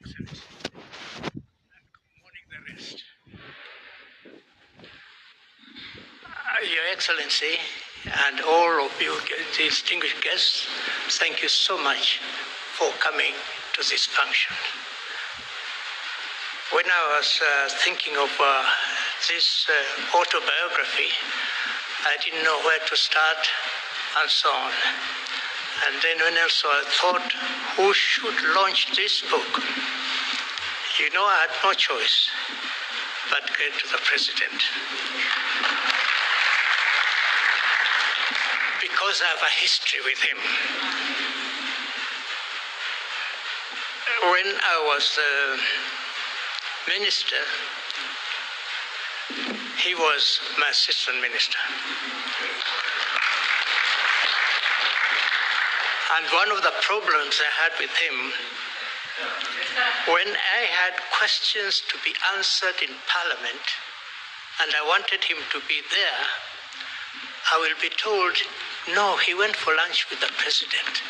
Excellency. Good morning, the rest. Your Excellency, and all of you distinguished guests, thank you so much for coming to this function. When I was thinking of this autobiography, I didn't know where to start and so on. And then when also I thought, who should launch this book? You know, I had no choice but go to the president. Because I have a history with him. When I was minister, he was my assistant minister. And one of the problems I had with him, when I had questions to be answered in Parliament, and I wanted him to be there, I will be told, no, he went for lunch with the president.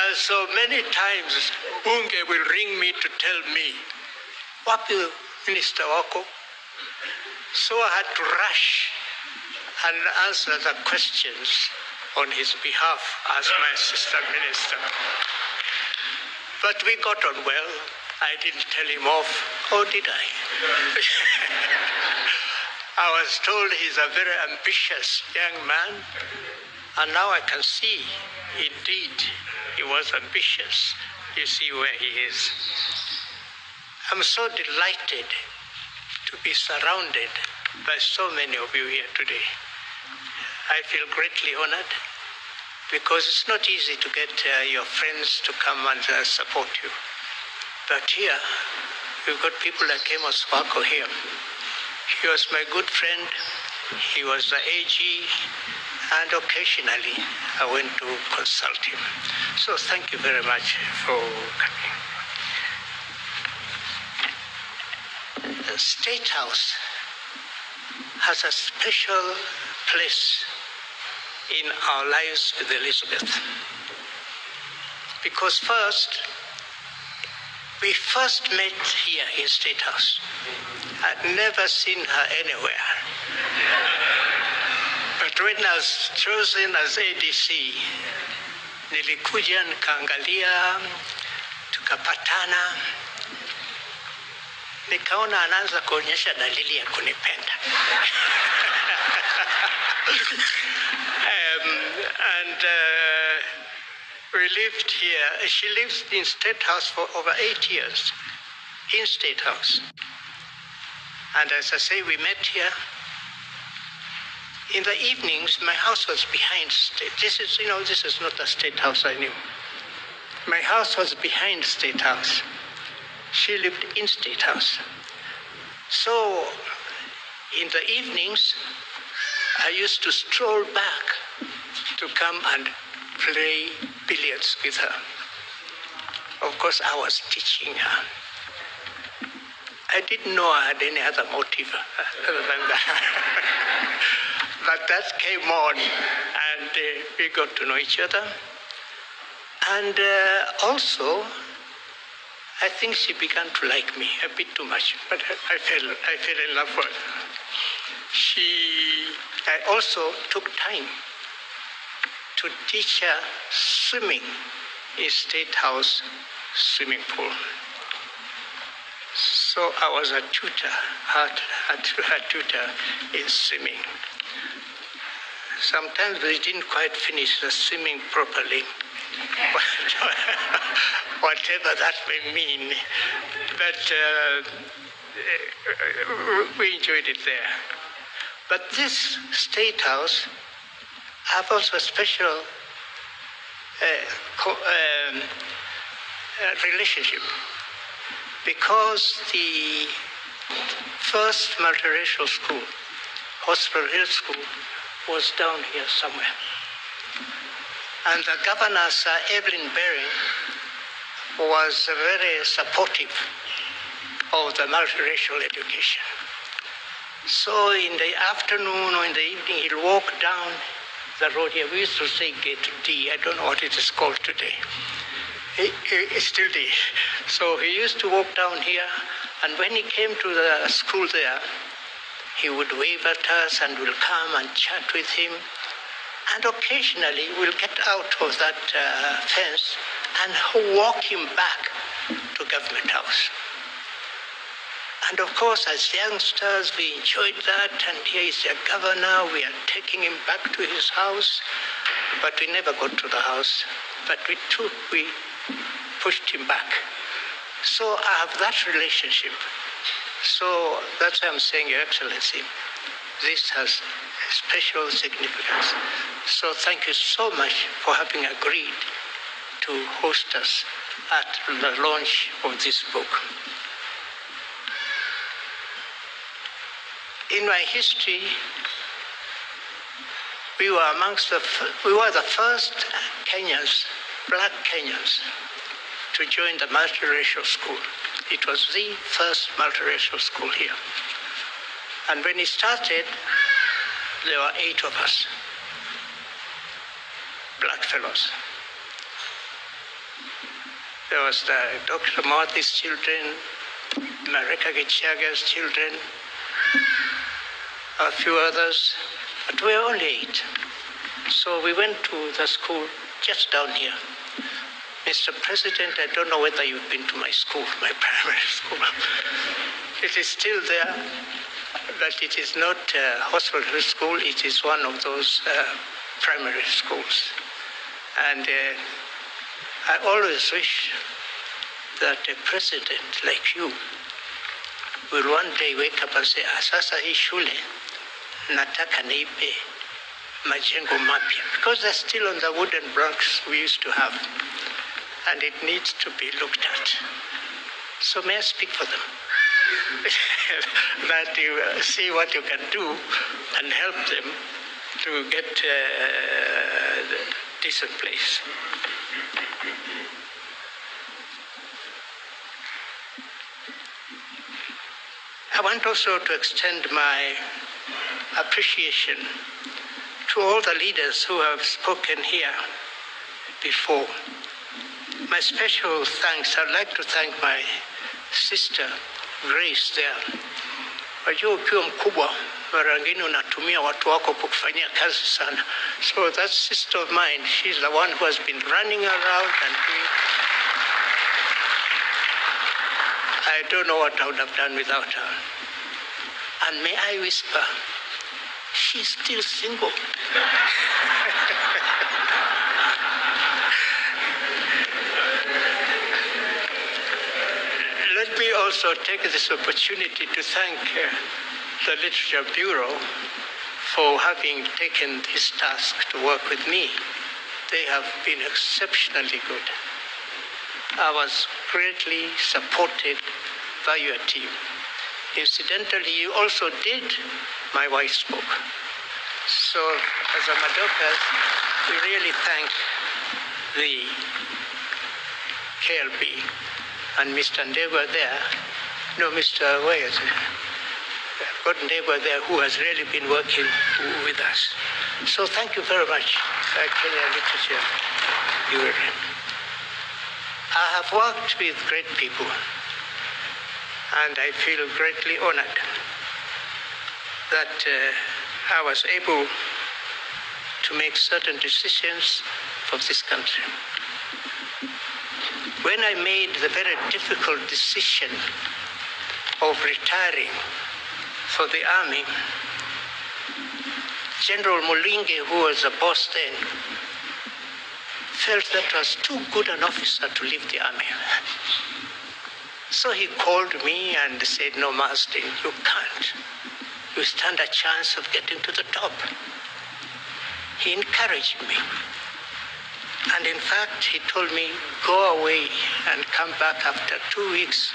And so many times, Bunge will ring me to tell me, wapi Minister wako? So I had to rush and answer the questions on his behalf as my assistant minister. But we got on well. I didn't tell him off, or did I? I was told he's a very ambitious young man, and now I can see, indeed, he was ambitious. You see where he is. I'm so delighted to be surrounded by so many of you here today. I feel greatly honored because it's not easy to get your friends to come and support you. But here, we've got people like Amos Wako here. He was my good friend. He was the AG, and occasionally I went to consult him. So thank you very much for coming. The State House has a special place in our lives with Elizabeth. Because we first met here in State House. I'd never seen her anywhere. But when I was chosen as ADC, nilikuja nikaangalia, tukapatana, nikaona anaanza kuonyesha dalili ya kunipenda. We lived here. She lived in State House for over 8 years, in State House. And as I say, we met here. In the evenings, my house was behind State. This is not the State House I knew. My house was behind State House. She lived in State House. So, in the evenings, I used to stroll back to come and play billiards with her. Of course, I was teaching her. I didn't know I had any other motive other than that. But that came on, and we got to know each other. And also, I think she began to like me a bit too much, but I fell in love with her. I also took time to teach her swimming in State House swimming pool. So I was a tutor, a tutor in swimming. Sometimes we didn't quite finish the swimming properly, whatever that may mean, but we enjoyed it there. But this State House, I have also a special relationship, because the first multiracial school, Hospital Hill School, was down here somewhere. And the governor, Sir Evelyn Baring, was very supportive of the multiracial education. So in the afternoon or in the evening, he'll walk down the road here. We used to say Gate D. I don't know what it is called today. It's still D. So he used to walk down here, and when he came to the school there, he would wave at us and we'll come and chat with him. And occasionally we'll get out of that fence and walk him back to Government House. And of course, as youngsters, we enjoyed that, and here is the governor, we are taking him back to his house, but we never got to the house, but we pushed him back. So I have that relationship. So that's why I'm saying, Your Excellency, this has special significance. So thank you so much for having agreed to host us at the launch of this book. In my history, we were the first Kenyans, black Kenyans, to join the multiracial school. It was the first multiracial school here. And when it started, there were 8 of us, black fellows. There was the Dr. Marthy's children, Mareka Gichaga's children, a few others, but we were only 8. So we went to the school just down here. Mr. President, I don't know whether you've been to my school, my primary school. It is still there, but it is not a hospital school. It is one of those primary schools. And I always wish that a president like you will one day wake up and say, sasa hii shule nataka niipe majengo mapya, because they're still on the wooden blocks we used to have, and it needs to be looked at. So may I speak for them? That you see what you can do and help them to get a decent place. I want also to extend my appreciation to all the leaders who have spoken here before. My special thanks, I'd like to thank my sister, Grace, there. Wajua ukiwa mkubwa, mara nyingine unatumia watu wako kufanyia kazi sana. So that sister of mine, she's the one who has been running around and doing. I don't know what I would have done without her. And may I whisper, she's still single. Let me also take this opportunity to thank the Literature Bureau for having taken this task to work with me. They have been exceptionally good. I was greatly supported by your team. Incidentally, you also did my wife's book. So, as a Madoka, we really thank the KLB and Mr. Ndegwa there. No, Mr. Where is it? I've got Ndegwa there who has really been working with us. So thank you very much, Kenya Literature Bureau. I have worked with great people, and I feel greatly honored that I was able to make certain decisions for this country. When I made the very difficult decision of retiring for the army, General Mulinge, who was the boss then, felt that was too good an officer to leave the army. So he called me and said, no, Marsden, you can't. You stand a chance of getting to the top. He encouraged me. And in fact, he told me, go away and come back after 2 weeks.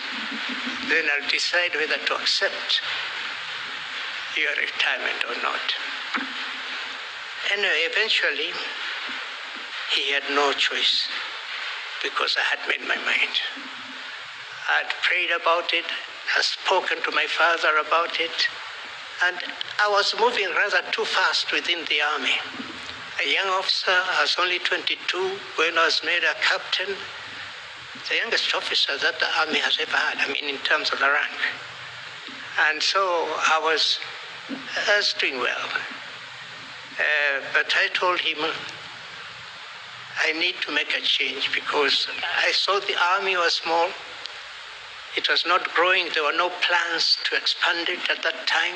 Then I'll decide whether to accept your retirement or not. Anyway, eventually, he had no choice because I had made my mind. I had prayed about it, I had spoken to my father about it, and I was moving rather too fast within the army. a young officer. I was only 22 when I was made a captain, the youngest officer that the army has ever had, in terms of the rank. And so I was doing well. But I told him I need to make a change because I saw the army was small. It was not growing. There were no plans to expand it at that time.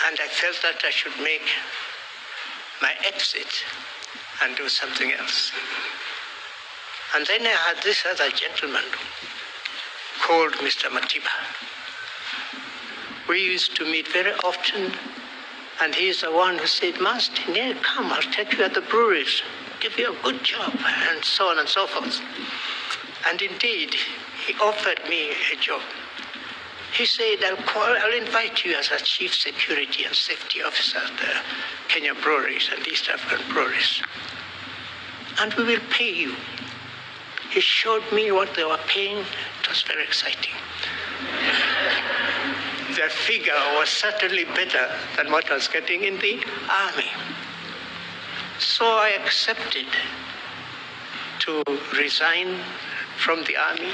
And I felt that I should make my exit and do something else. And then I had this other gentleman called Mr. Matiba. We used to meet very often, and he's the one who said, Marsden, yeah, come, I'll take you at the breweries, give you a good job, and so on and so forth. And indeed, he offered me a job. He said, I'll invite you as a chief security and safety officer at the Kenya breweries and East African breweries. And we will pay you. He showed me what they were paying. It was very exciting. The figure was certainly better than what I was getting in the army. So I accepted to resign from the army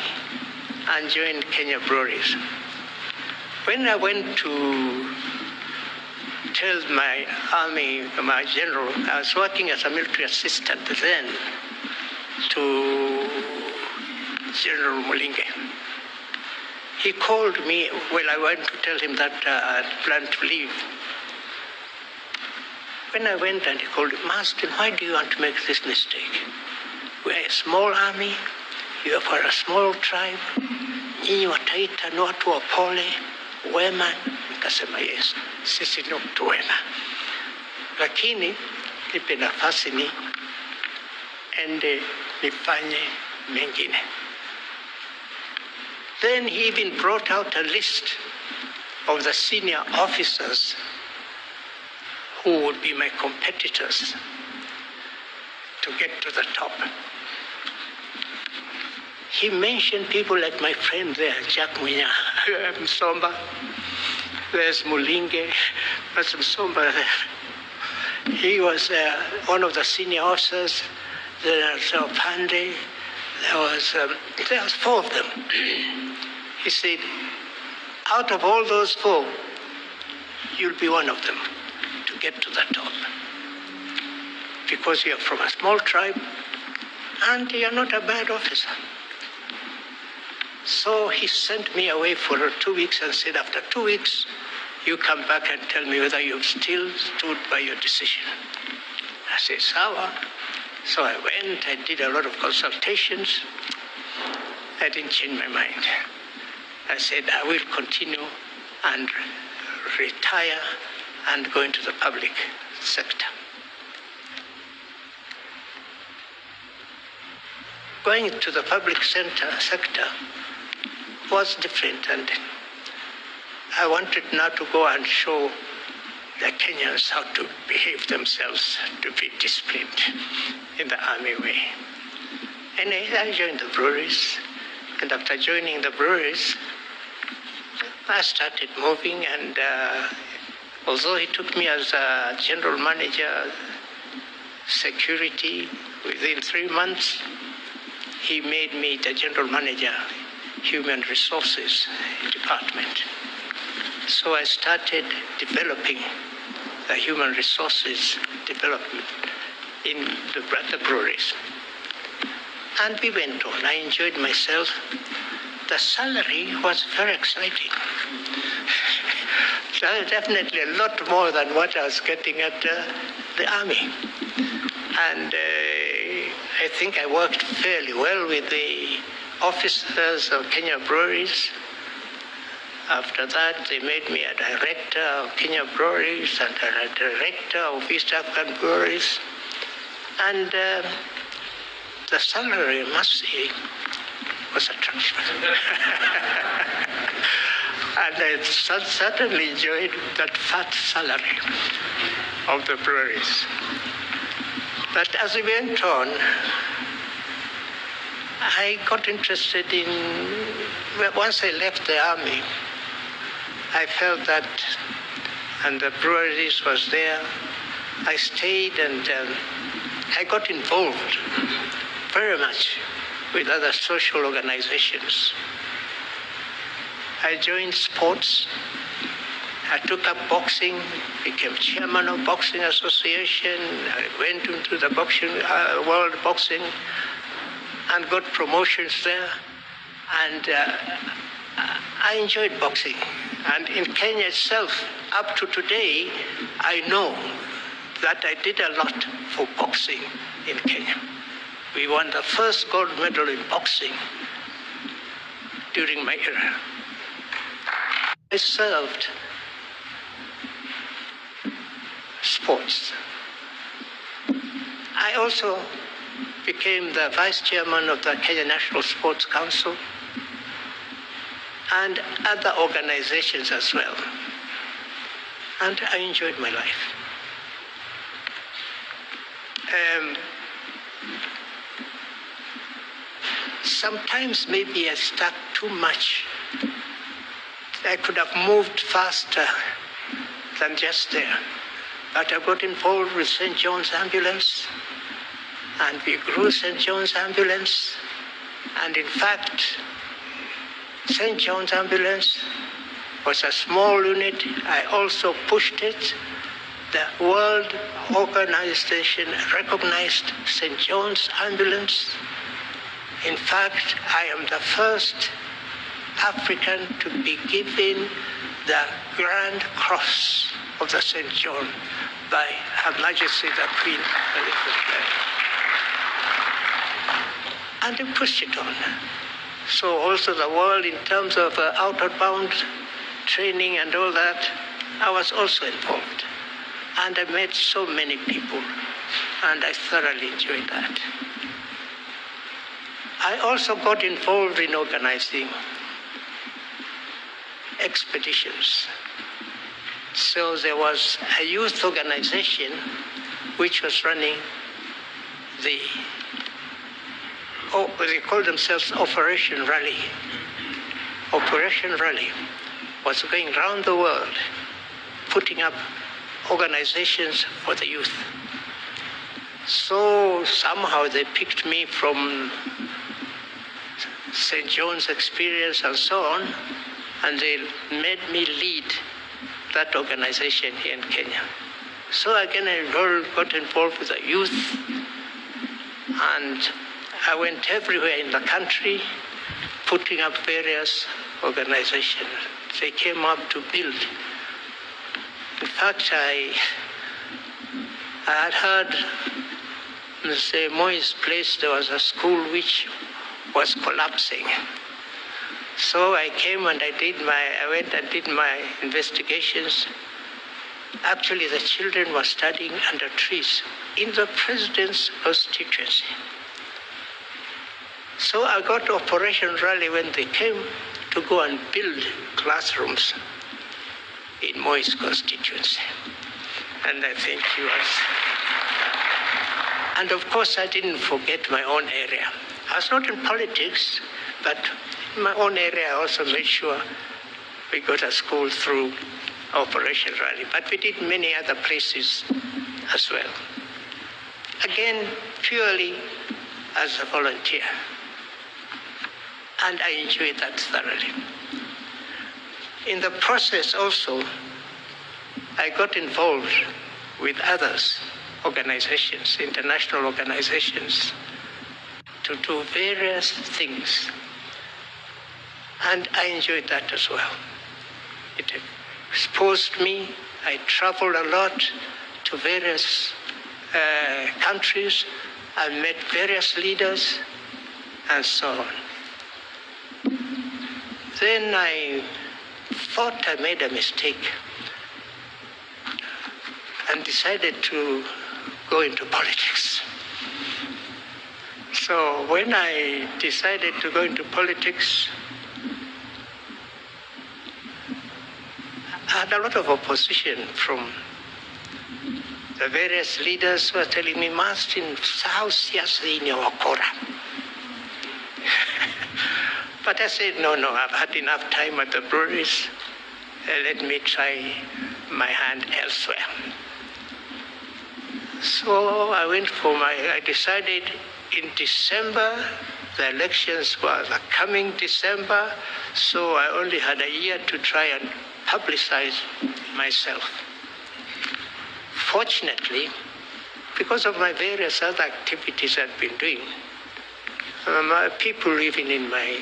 and joined Kenya breweries. When I went to tell my army, my general, I was working as a military assistant then to General Mulinge. He called me, I went to tell him that I had planned to leave. When I went and he called me, Marsden, why do you want to make this mistake? We're a small army, you are for a small tribe, nyinyi wataita ni watu wapole, wema. Nikasema yes, sisi ni watu wema. Lakini nipe nafasi ende nifanye mengine. Then he even brought out a list of the senior officers who would be my competitors to get to the top. He mentioned people like my friend there, Jack Munya, Msomba. There's Mulinge, there's Msomba there. He was one of the senior officers. There's Pande. There was four of them. He said, out of all those four, you'll be one of them to get to the top. Because you're from a small tribe and you're not a bad officer. So he sent me away for 2 weeks and said, after 2 weeks, you come back and tell me whether you've still stood by your decision. I said, Sawa. So I went, I did a lot of consultations. I didn't change my mind. I said, I will continue and retire and go into the public sector. Going to the public sector was different, and I wanted now to go and show the Kenyans how to behave themselves, to be disciplined in the army way. And I joined the breweries, and after joining the breweries, I started moving, and although he took me as a general manager, security, within 3 months, he made me the general manager, human resources department. So I started developing the human resources development in the breweries. And we went on. I enjoyed myself. The salary was very exciting. Definitely a lot more than what I was getting at the army. And I think I worked fairly well with the officers of Kenya breweries. After that, they made me a director of Kenya breweries and a director of East African breweries. And the salary, I must say, was attractive. And I certainly enjoyed that fat salary of the breweries. But as we went on, I got interested in, once I left the army, I felt that, and the breweries was there, I stayed and I got involved very much with other social organizations. I joined sports. I took up boxing, became chairman of Boxing Association. I went into the boxing, world boxing and got promotions there. And I enjoyed boxing. And in Kenya itself, up to today, I know that I did a lot for boxing in Kenya. We won the first gold medal in boxing during my era. I served sports. I also became the vice chairman of the Kenya National Sports Council and other organizations as well. And I enjoyed my life. Sometimes maybe I stuck too much. I could have moved faster than just there. But I got involved with St. John's Ambulance, and we grew St. John's Ambulance. And in fact, St. John's Ambulance was a small unit. I also pushed it. The World Organization recognized St. John's Ambulance. In fact, I am the first African to be given the Grand Cross of the St. John by Her Majesty the Queen Elizabeth. And they pushed it on. So also the world, in terms of outward-bound training and all that, I was also involved. And I met so many people, and I thoroughly enjoyed that. I also got involved in organizing expeditions. So there was a youth organization which was running they call themselves Operation Rally. Operation Rally was going around the world, putting up organizations for the youth. So somehow they picked me from St. John's experience and so on, and they made me lead that organization here in Kenya. So again, I got involved with the youth, and I went everywhere in the country, putting up various organizations. They came up to build. In fact, I had heard Mr. Moi's place, there was a school which was collapsing. So I came and I went and did my investigations. Actually, the children were studying under trees in the president's constituency. So I got Operation Rally when they came to go and build classrooms in Moi's constituency. And I think he was. And of course, I didn't forget my own area. I was not in politics, but in my own area, I also made sure we got a school through Operation Rally. But we did many other places as well. Again, purely as a volunteer. And I enjoyed that thoroughly. In the process also, I got involved with others, organizations, international organizations, to do various things. And I enjoyed that as well. It exposed me. I traveled a lot to various countries. I met various leaders and so on. Then I thought I made a mistake and decided to go into politics. So when I decided to go into politics, I had a lot of opposition from the various leaders who were telling me, Marsden, how seriously in your Wakora? But I said, no, I've had enough time at the breweries. Let me try my hand elsewhere. So I decided in December, the elections were coming December, so I only had a year to try and publicize myself. Fortunately, because of my various other activities I'd been doing, people living in my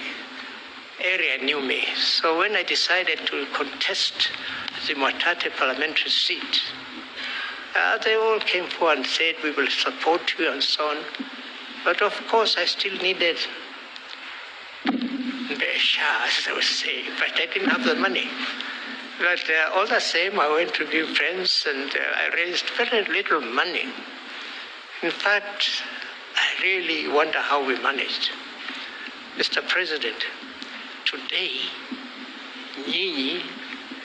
area knew me. So when I decided to contest the Mwatate parliamentary seat, they all came forward and said, we will support you and so on. But of course, I still needed Besha, as I would say, but I didn't have the money. But all the same, I went to give friends and I raised very little money. In fact, I really wonder how we managed. Mr. President, today, nyinyi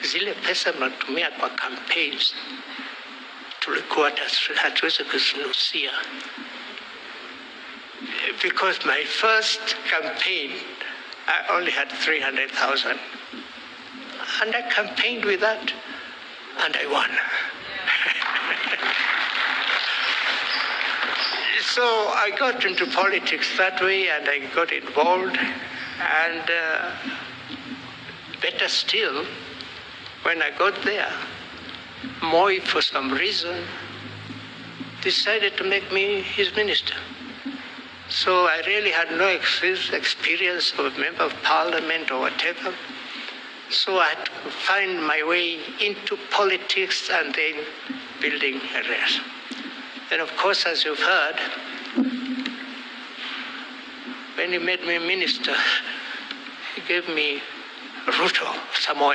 zile pesa mnatumia kwa campaigns tulikuwa hatuwezi kuzinusia. Because my first campaign, I only had 300,000. And I campaigned with that, and I won. So I got into politics that way, and I got involved. And better still, when I got there, Moi, for some reason, decided to make me his minister. So I really had no experience of a member of parliament or whatever. So I had to find my way into politics and then building a race. And of course, as you've heard, when he made me minister, he gave me Ruto Samoe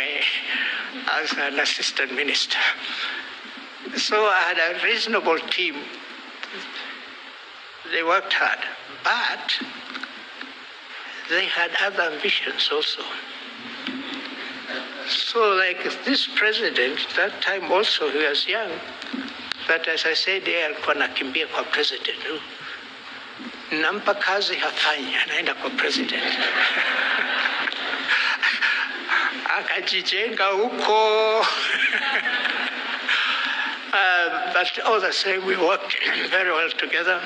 as an assistant minister. So I had a reasonable team. They worked hard, but they had other ambitions also. So like this president, that time also he was young, but as I said, yeye alikuwa anakimbia kwa president. Nampa kazi hafanyi, anaenda kwa president. Akajijenga huko. But all the same, we worked very well together,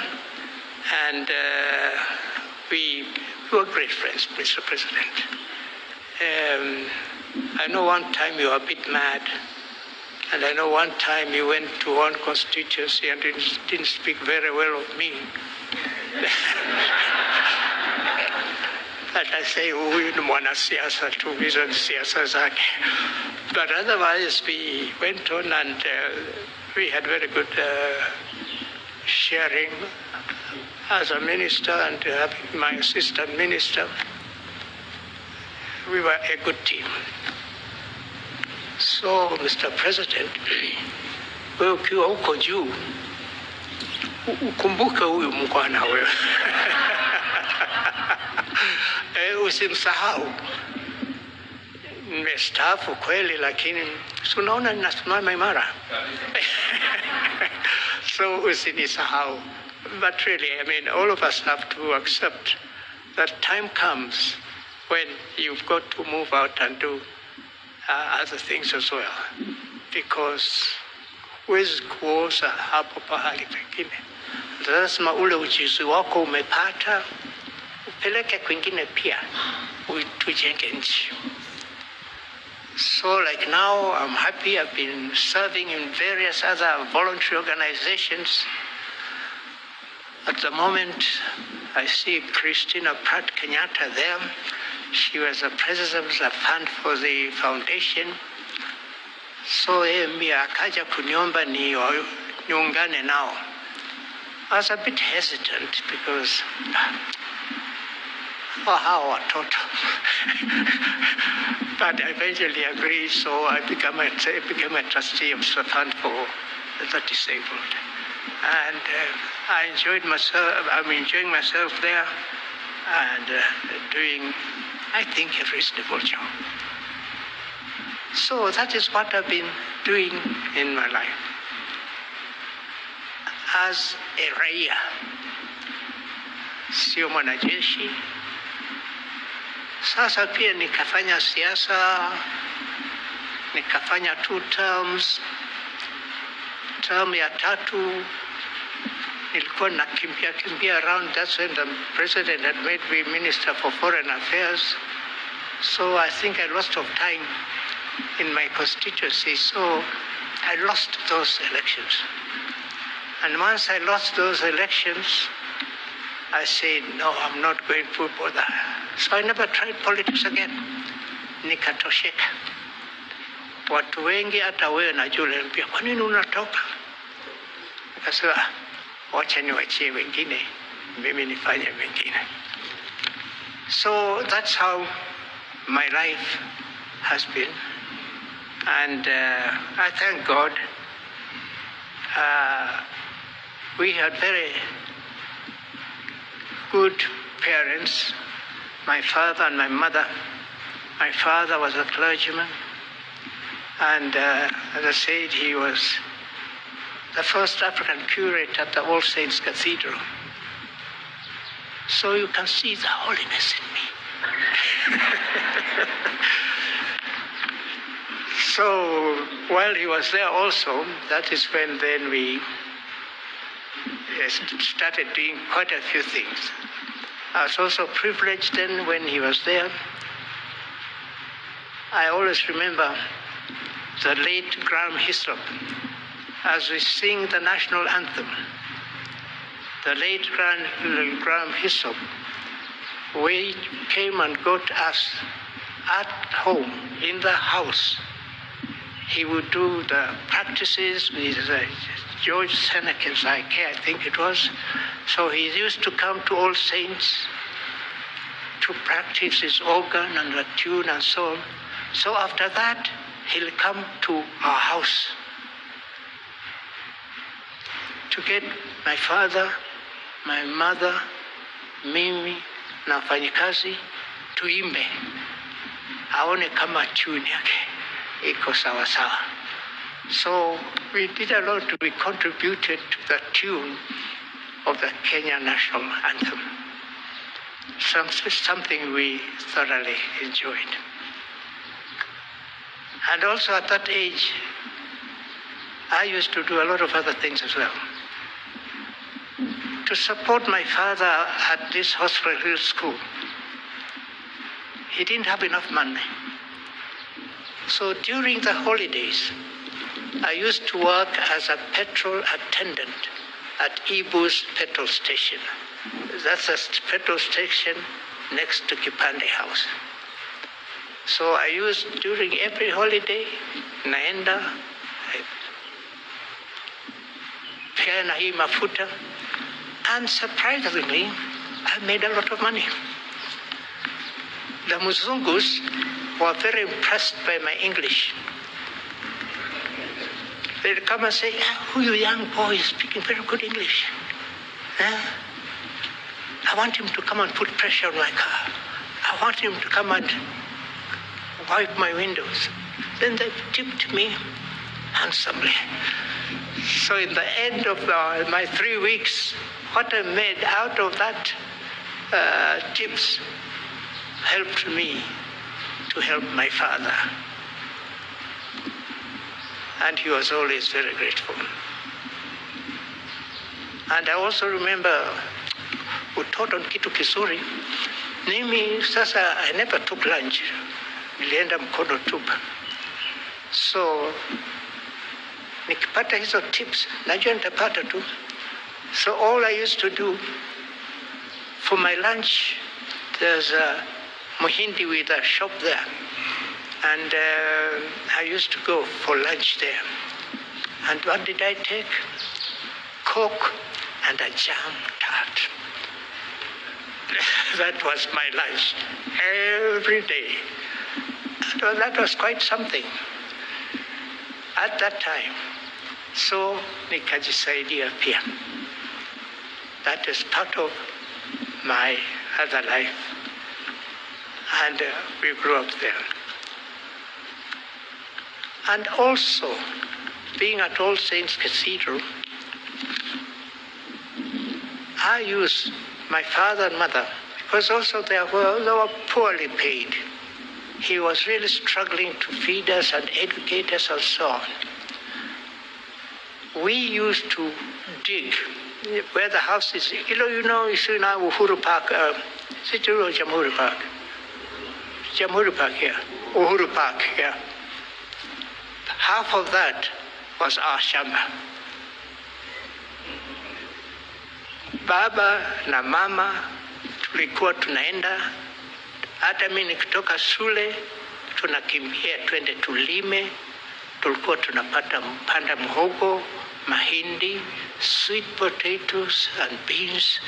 and we were great friends, Mr. President. I know one time you were a bit mad, and I know one time you went to one constituency and didn't speak very well of me. But I say, huyu ni mwanasiasa tu, hizo ni siasa zake. But otherwise, we went on and we had very good sharing as a minister and having my assistant minister. We were a good team. So, Mr. President, wewe ukiwa huko juu, ukumbuke huyu mkwana wewe. Usimsahau. Nimestaafu kweli, lakini unaona ninasimama imara. So usinisahau. But really, I mean, all of us have to accept that time comes when you've got to move out and do other things as well. Because huwezi kuoza hapo pahali pengine. Lazima ule ujuzi wako umepata, upeleke kwingine pia, tujenge nchi. So like now, I'm happy. I've been serving in various other voluntary organizations. At the moment, I see Christina Pratt Kenyatta there. She was the president of the fund for the foundation. So mi akaja kuniomba niungane nao. I was a bit hesitant because hawa watoto. But I eventually agreed, so I became a trustee of the fund for the disabled. And I enjoyed myself. I'm enjoying myself there and doing, I think, a reasonable job. So that is what I've been doing in my life. As a raia, sio mwanajeshi. Sasa pia nikafanya siasa, nikafanya 2 terms. Term ya 3 Nilikuwa nakimbia around. That's when the president had made me Minister for Foreign Affairs. So I think I lost of time in my constituency. So I lost those elections. And once I lost those elections, I said, no, I'm not going to bother. So I never tried politics again. Nikatosheka. Watu wengi hata wewe najua pia, kwa nini unatoka? Nikasema, wacha niwachie wengine, mimi nifanye wengine. So that's how my life has been. And I thank God. We had very good parents, my father and my mother. My father was a clergyman, and as I said, he was the first African curate at the All Saints Cathedral. So you can see the holiness in me. So while he was there also, that is when then we started doing quite a few things. I was also privileged then when he was there. I always remember the late Graham Hislop as we sing the national anthem. The late Graham Hislop, we came and got us at home, in the house. He would do the practices with George Seneca's I think it was. So he used to come to All Saints to practice his organ and the tune and so on. So after that, he'll come to our house to get my father, my mother, mimi, na wafanyikazi tuimbe. Aone kama tune yake iko sawa sawa. So we did a lot. We contributed to the tune of the Kenya national anthem. Something we thoroughly enjoyed. And also at that age, I used to do a lot of other things as well. To support my father at this Hospital Hill School, he didn't have enough money. So during the holidays, I used to work as a petrol attendant at Ibu's petrol station. That's a petrol station next to Kipande House. So I used, during every holiday, naenda, pia na hii mafuta, and surprisingly, I made a lot of money. The Muzungus were very impressed by my English. They'd come and say, who you young boy is speaking very good English? I want him to come and put pressure on my car. I want him to come and wipe my windows. Then they tipped me handsomely. So in the end of my 3 weeks, what I made out of that tips helped me to help my father. And he was always very grateful. And I also remember utoto ni kitu kizuri. Mimi sasa, I never took lunch. Nilienda mkono tupa. So nikipata hizo tips, najua nitapata tu. So all I used to do for my lunch, there's a Muhindi with a shop there. And I used to go for lunch there. And what did I take? Coke and a jam tart. That was my lunch every day. And that was quite something at that time. So nikajisaidia pia. That is part of my other life. And we grew up there. And also, being at All Saints Cathedral, I used my father and mother, because also they were poorly paid. He was really struggling to feed us and educate us and so on. we used to dig where the house is. You see now Uhuru Park, is it Jamhuri Park? Jamhuri Park here, Uhuru Park here. Half of that was our shamba. Baba na mama tulikuwa tunaenda, hata mimi nikitoka shule tunakimbia twende tulime. Tulikuwa tunapanda mhogo, mahindi, sweet potatoes and beans.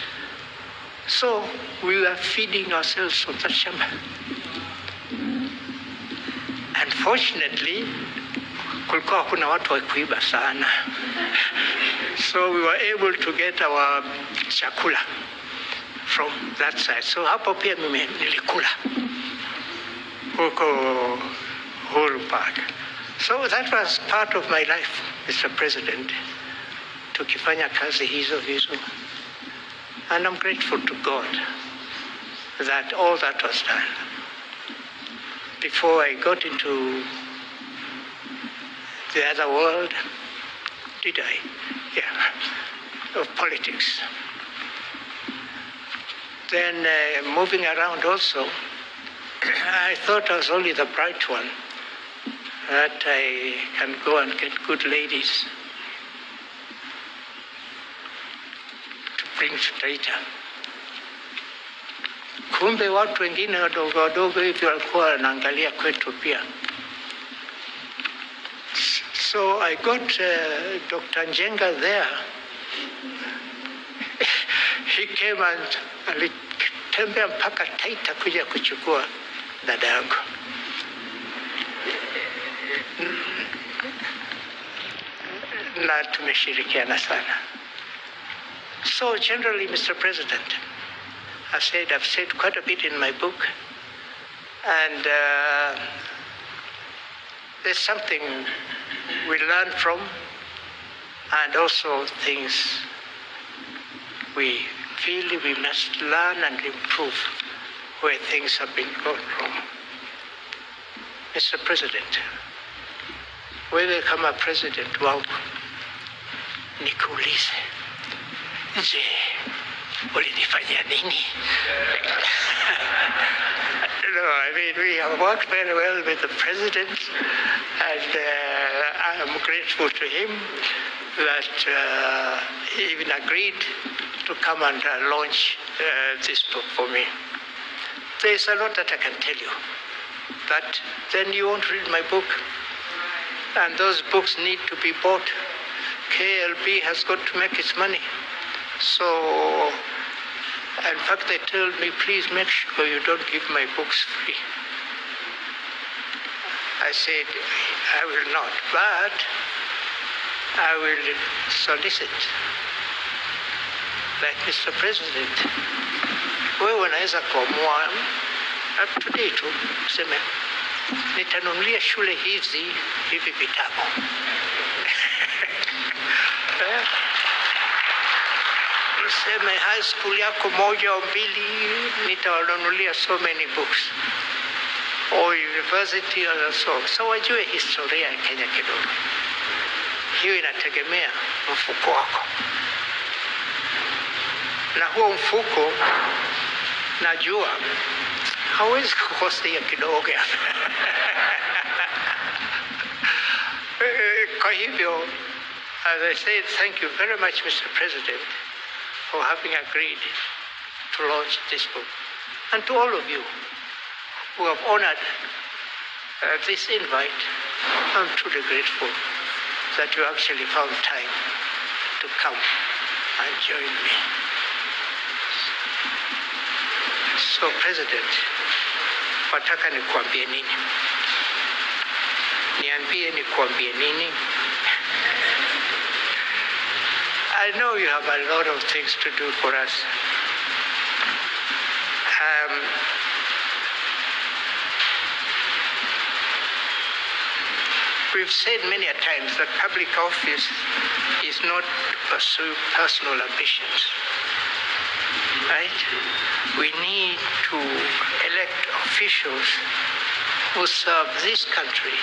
So we were feeding ourselves from that shamba. Unfortunately, kulikuwa kuna watu wa kuiba sana. So we were able to get our chakula from that side. So hapo pia mimi nilikula huko Uhuru Park. So that was part of my life, Mr. President, tukifanya kazi hizo. And I'm grateful to God that all that was done. Before I got into the other world, did I? Yeah, of politics. Then moving around also, I thought I was only the bright one, that I can go and get good ladies to bring to Taita. Kumbe watu wengine wadogo wadogo hivi walikuwa wanaangalia kwetu pia. So I got Dr. Njenga there. He came and alitembea mpaka Taita kuja kuchukua dada yangu. Na tumeshirikiana sana. So generally, Mr. President, I've said quite a bit in my book, and there's something we learn from, and also things we feel we must learn and improve where things have been gone wrong. Mr. President, wewe kama president wangu, nikuulize, je, ulinifanyia nini? No, I mean, we have worked very well with the president, and I am grateful to him that he even agreed to come and launch this book for me. There's a lot that I can tell you, but then you won't read my book, and those books need to be bought. KLB has got to make its money. So, in fact, they told me, please make sure you don't give my books free. I said, I will not, but I will solicit that Mr. President, wewe unaweza kuamua today tu kuseme nitanunulia shule hivi vitabu. Useme high school yako moja au mbili nitawanunulia so many books, or university or so. So wajue historia ya Kenya kidogo. Hiyo inategemea mfuko wako. Na huo mfuko najua hawezi kukosea kidogo. Kwa hivyo, as I said, thank you very much, Mr. President, for having agreed to launch this book. And to all of you who have honored this invite, I'm truly grateful that you actually found time to come and join me. So, President, wataka nikuambie nini? Niambie nikuambie nini? I know you have a lot of things to do for us. We've said many a times that public office is not to pursue personal ambitions, right? We need to elect officials who serve this country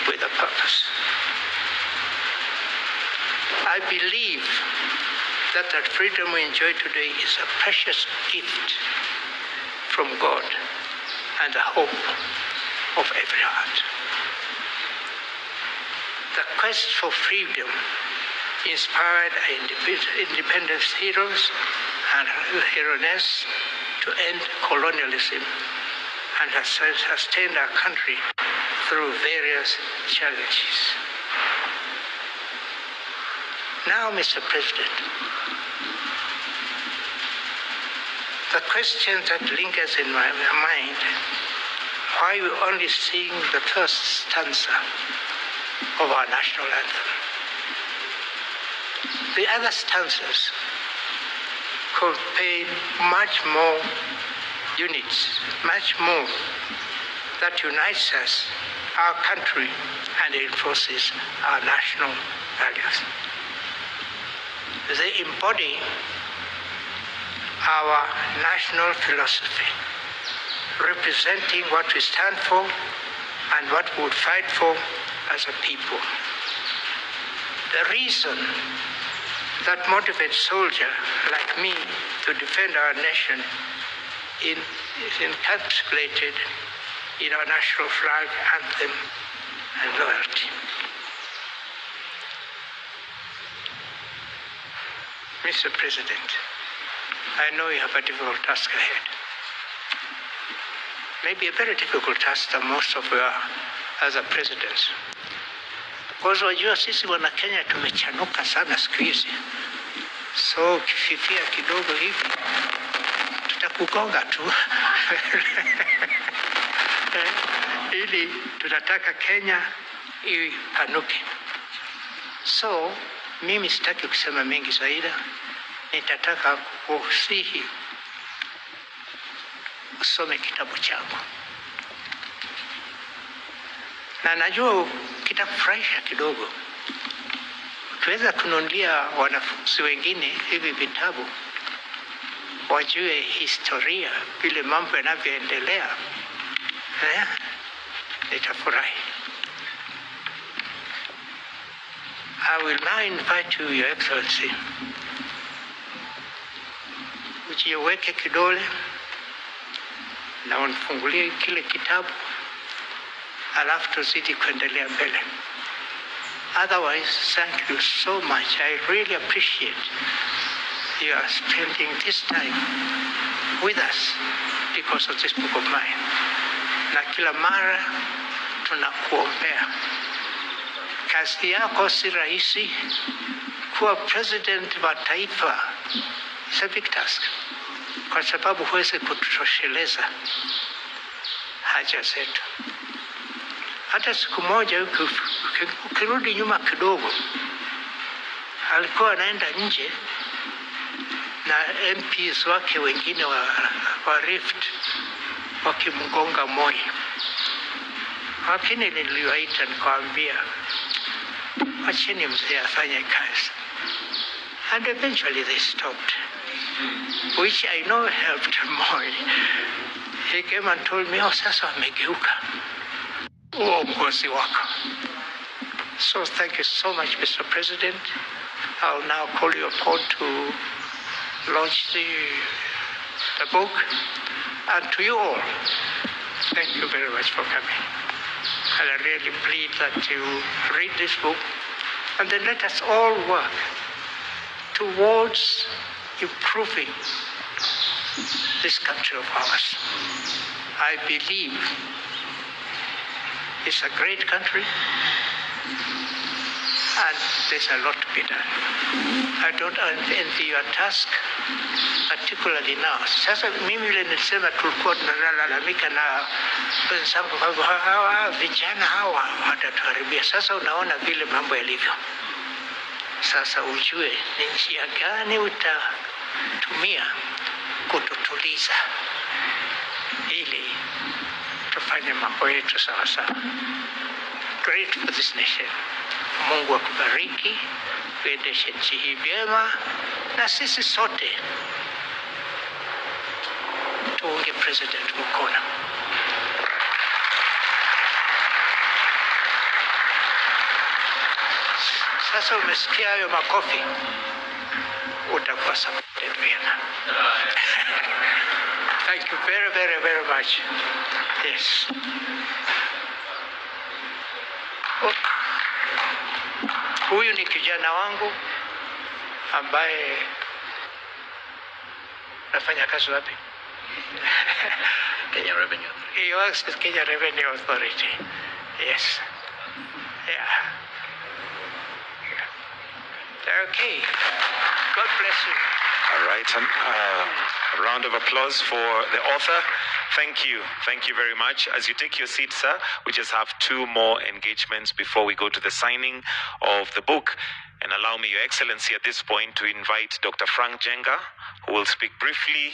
with a purpose. I believe that freedom we enjoy today is a precious gift from God and the hope of every heart. The quest for freedom inspired independence heroes and heroines to end colonialism and has sustained our country through various challenges. Now, Mr. President, the question that lingers in my mind, why we only sing the first stanza of our national anthem? The other stanzas contain much more units, much more that unites us, our country, and enforces our national values. They embody our national philosophy, representing what we stand for and what we would fight for as a people. The reason that motivates soldiers like me to defend our nation is encapsulated in our national flag, anthem, and loyalty. Mr. President, I know you have a difficult task ahead. Maybe a very difficult task than most of your other presidents. Because wajua sisi wana Kenya tumechanuka sana siku hizi. So ukififia kidogo hivi tutakugonga tu. Ili tunataka Kenya ipanuke. So mimi sitaki kusema mengi zaidi. Nitataka kukusihi usome kitabu changu. Na najua kitakufurahisha kidogo. Ukiweza kununulia wanafunzi wengine hivi vitabu, wajue historia, vile mambo yanavyoendelea, nitafurahi. I will now invite you, Your Excellency, ujiweke kidole na unifungulie kile kitabu, alafu tuzidi kuendelea mbele. Otherwise, thank you so much. I really appreciate you are spending this time with us because of this book of mine. Na kila mara tunakuombea. Kazi yako si rahisi. Kuwa president wa taifa is a big task, kwa sababu huwezi kutosheleza haja zetu. Hata siku moja ukirudi nyuma kidogo, alikuwa anaenda nje na MPs wake wengine wa Rift wakimgonga Moi. Lakini niliwaita nikawaambia, acheni mzee afanye kazi. And eventually they stopped, which I know helped Moi. He came and told me, sasa wamegeuka uongozi wako. So thank you so much, Mr. President. I'll now call you upon to launch the book. And to you all, thank you very much for coming. And I really plead that you read this book, and then let us all work towards improving this country of ours. I believe it's a great country, and there's a lot to be done. I don't envy your task, particularly now. Sasa mimi vile nilisema tulikuwa tunalalamika na wenzangu kwamba vijana hawa watatuharibia. Sasa unaona vile mambo yalivyo. Sasa ujue ni njia gani utatumia kututuliza ili tufanye mambo yetu sawa sawa. Great for this nation. Mungu akubariki, uendeshe nchi hii vyema, na sisi sote tuunge President mkono. sasa umesikia hayo makofi, utakuwa supported vyema. Thank you very, very, very much. Yes. Huyu ni kijana wangu ambaye nafanya kazi wapi? Kenya Revenue Authority. He works with Kenya Revenue Authority. Yes. Yeah. Okay. God bless you. All right, and a round of applause for the author. Thank you. Thank you very much. As you take your seat, sir, we just have 2 more engagements before we go to the signing of the book. And allow me, Your Excellency, at this point to invite Dr. Frank Jenga, who will speak briefly